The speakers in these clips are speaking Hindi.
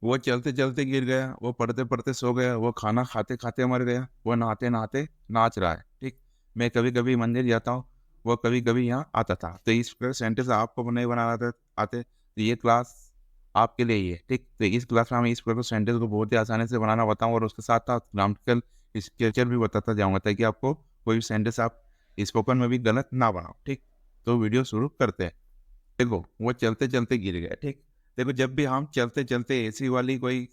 वो चलते चलते गिर गया, वो पढ़ते पढ़ते सो गया, वो खाना खाते खाते मर गया, वो नहाते नहाते नाच रहा है। ठीक, मैं कभी कभी मंदिर जाता हूँ, वो कभी कभी यहाँ आता था। तो इस प्रकार सेंटेंस आपको नहीं बनाना आते तो ये क्लास आपके लिए ही है। ठीक, तो इस क्लास में हम इस प्रकार सेंटेंस को बहुत ही आसानी से बनाना बताऊँ और उसके साथ साथ ग्रामेटिकल स्ट्रक्चर भी बताता जाऊँगा, ताकि आपको कोई भी सेंटेंस आप स्पोकन में भी गलत ना बनाओ। ठीक, तो वीडियो शुरू करते हैं। देखो, वो चलते-चलते गिर गया, ठीक? देखो, जब भी हम चलते-चलते ऐसी वाली कोई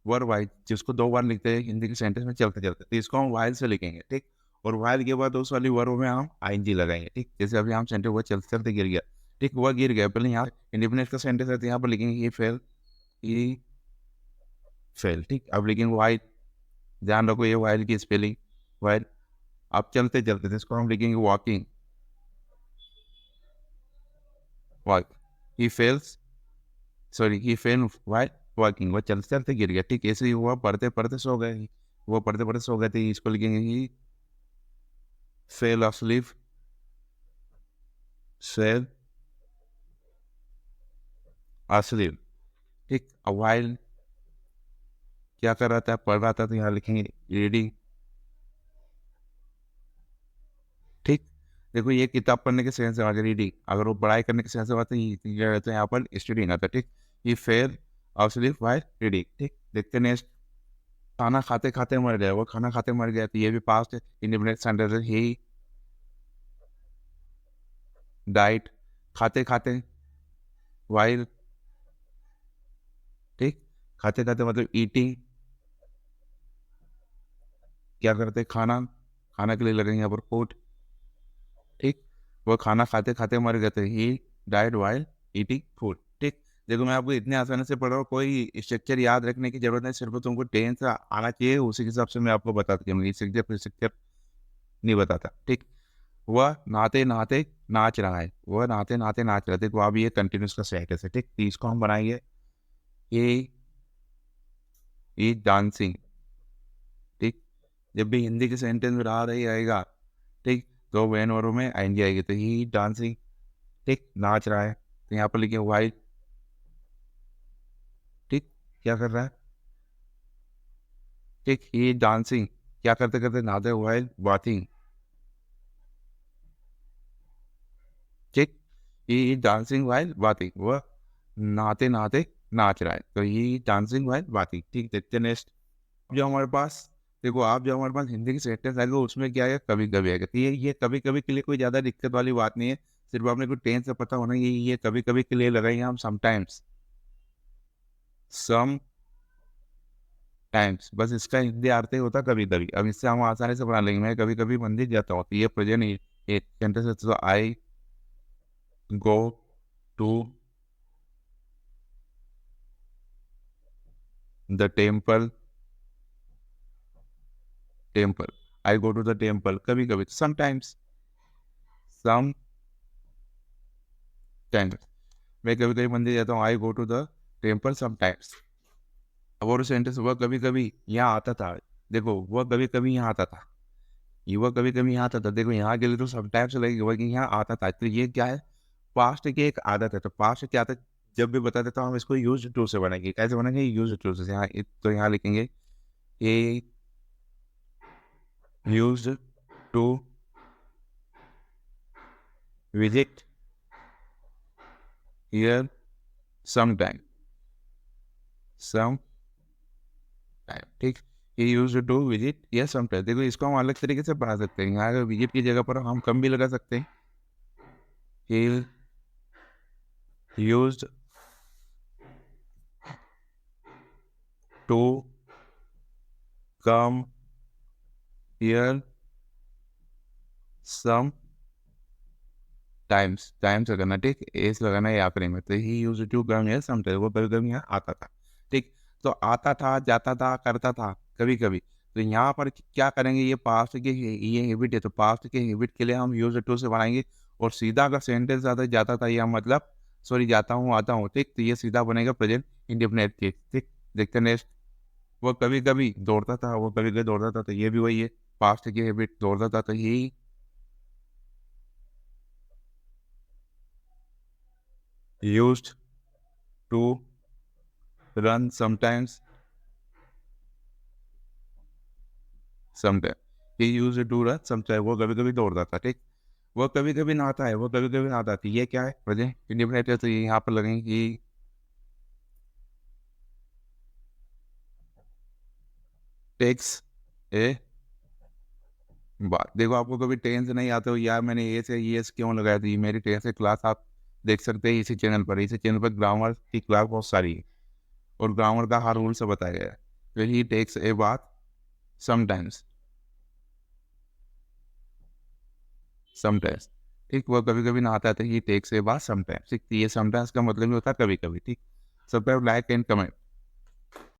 वर्ब आई जिसको 2 बार लिखते हैं हिंदी के सेंटेंस में चलते-चलते, तो इसको हम व्हाइल से लिखेंगे, ठीक? और व्हाइल के बाद उस वाली वर्ब में हम आईएनजी लगाएँगे, ठीक? जैसे अभी हम सेंटेंस वो चलते-चलते गिर गया, ठीक? वह गिर गया, पहले यहाँ इंडिपेंडेंस का सेंटेंस है तो यहाँ पर लिखेंगे ही फेल, ठीक? अब लिखेंगे व्हाइल, ध्यान रखो ये व्हाइल की स्पेलिंग, व्हाइल। अब चलते-चलते तो इसको हम लिखेंगे walking, walk. He fails sorry he fail while walking, वो चलते-चलते गिर गया, ठीक? ऐसे ही हुआ पढ़ते-पढ़ते सो गए, वो पढ़ते-पढ़ते सो गए थे, इसको लिखेंगे ही फेल asleep, फेल asleep, ठीक? व्हाइल क्या कर रहा था? पढ़ रहा था, तो यहाँ लिखेंगे रीडिंग, ठीक? देखो, ये किताब पढ़ने के सेंस से आ गया रीडिंग, अगर वो पढ़ाई करने के सेंस से बात है ये रहता है यहाँ पर स्टडिंग आता है, ठीक? ही फेल asleep व्हाइल रीडिंग, ठीक? देखते हैं नेक्स्ट। खाना खाते-खाते मर गया, वो खाना खाते मर गया, तो ये भी पास्ट है, इंडेफिनिट सेंटेंस है। ही डाइड खाते-खाते व्हाइल, ठीक? खाते-खाते मतलब ईटिंग, क्या करते हैं? खाना, खाना के लिए लगेंगे यहाँ पर फूड, ठीक? वो खाना खाते-खाते मर गए थे। He died while eating food, ठीक? देखो, मैं आपको इतने आसानी से पढ़ रहा हूँ, कोई स्ट्रक्चर याद रखने की ज़रूरत नहीं, सिर्फ तुमको टेंस आना चाहिए, उसी के हिसाब से मैं आपको बताता जाऊँगा, स्ट्रक्चर नहीं बताता, ठीक? वह नहाते-नहाते नाच रहा है, वह नहाते-नहाते नाच रहा है, देखो अब ये कंटीन्यूअस का सेंटेंस है, ठीक? तो इसको हम बनाएँगे, ही इज़ डांसिंग, ठीक? जब भी हिंदी के सेंटेंस में रहा रही आएगा, ठीक? तो वेन और में आएँगे आएगी, तो ही डांसिंग, ठीक? नाच रहा है, तो यहाँ पर लिखिए व्हाइल, ठीक? क्या कर रहा है? ठीक? ही डांसिंग, क्या करते-करते नहाते व्हाइल बाथिंग, ठीक? ही डांसिंग व्हाइल बाथिंग, वह नहाते-नहाते नाच रहा है, तो ही डांसिंग व्हाइल बाथिंग, ठीक? देखते हैं नेक्स्ट। जो हमारे पास देखो, आप जो हमारे पास हिंदी की सेंटेंस आएगा उसमें क्या आएगा? कभी-कभी आएगा, तो ये कभी-कभी के लिए कोई ज़्यादा दिक्कत वाली बात नहीं है, सिर्फ आपने को टेंस से पता होना, ये कभी-कभी के लिए लगाएँगे हम समटाइम्स, सम टाइम्स, बस इसका हिंदी अर्थ ही होता है कभी-कभी। अब इससे हम आसानी से बना लेंगे, मैं कभी-कभी मंदिर जाता हूँ, तो ये प्रेज़ेंट ये सेंटेंस है, तो I go to the temple, temple, I go to the temple, कभी-कभी, समटाइम्स, सम टाइम्स, मैं कभी-कभी मंदिर जाता हूँ, I go to the temple sometimes. अब और सेंटेंस वह कभी-कभी यहाँ आता था, देखो वह कभी-कभी यहाँ आता था, ये वह कभी-कभी यहाँ आता था, देखो यहाँ के लिए तो समटाइम्स लगेगा, वही यहाँ आता था, तो ये क्या है? पास्ट की एक आदत है, तो पास्ट क्या आता है? जब भी बता देता हूँ हम इसको यूज्ड टू से बनाएँगे, कैसे बनाएँगे? यूज्ड टू से, यहाँ तो यहाँ लिखेंगे he used to visit here sometime, some time, ठीक? He used to visit here sometime, देखो इसको हम अलग तरीके से पढ़ा सकते हैं, यहाँ अगर विजिट की जगह पर हम कम भी लगा सकते हैं, he used to come here some times, times लगाना, ठीक? एस लगाना है आखिरी में, तो he used to come here sometime, वो कभी-कभी यहाँ आता था, ठीक? तो आता था, जाता था, करता था, कभी-कभी। तो यहाँ पर क्या करेंगे? ये पास्ट की ये हैबिट है, तो पास्ट के हैबिट के लिए हम यूज्ड टू से बनाएँगे, और सीधा अगर सेंटेंस आता है जाता था या मतलब सॉरी जाता हूँ, आता हूँ, ठीक? तो ये सीधा बनेगा प्रेजेंट इंडेफिनिट केस, ठीक? देखते हैं नेक्स्ट। वो कभी-कभी दौड़ता था, वो कभी-कभी दौड़ता था, तो ये भी वही है, पास्ट की हैबिट, दौड़ता था, तो he used to run sometimes, sometime he used to run sometime, वो कभी-कभी दौड़ता था, ठीक? वो कभी-कभी नहाता है, वो कभी-कभी नहाता थी, ये क्या है वजह? इंडेफिनिट है तो ये यहाँ पर लगेंगे ही टेक्स ए बात। देखो आपको कभी टेंस नहीं आते हो यार, मैंने ए से ईएस क्यों लगाया थी, मेरी टेंस से क्लास आप देख सकते हैं इसी चैनल पर। इसी चैनल पर ग्रामर की क्लास बहुत सारी है और ग्रामर का हर रूल से बताया गया है। तो ही टेक्स ए बात समटाइम्स, समटाइम्स, ठीक? वो कभी-कभी नहाता है तो ही टेक्स ए बात समटाइम्स, ठीक? ये समटाइम्स का मतलब ये होता है कभी-कभी, ठीक? Subscribe, like and comment.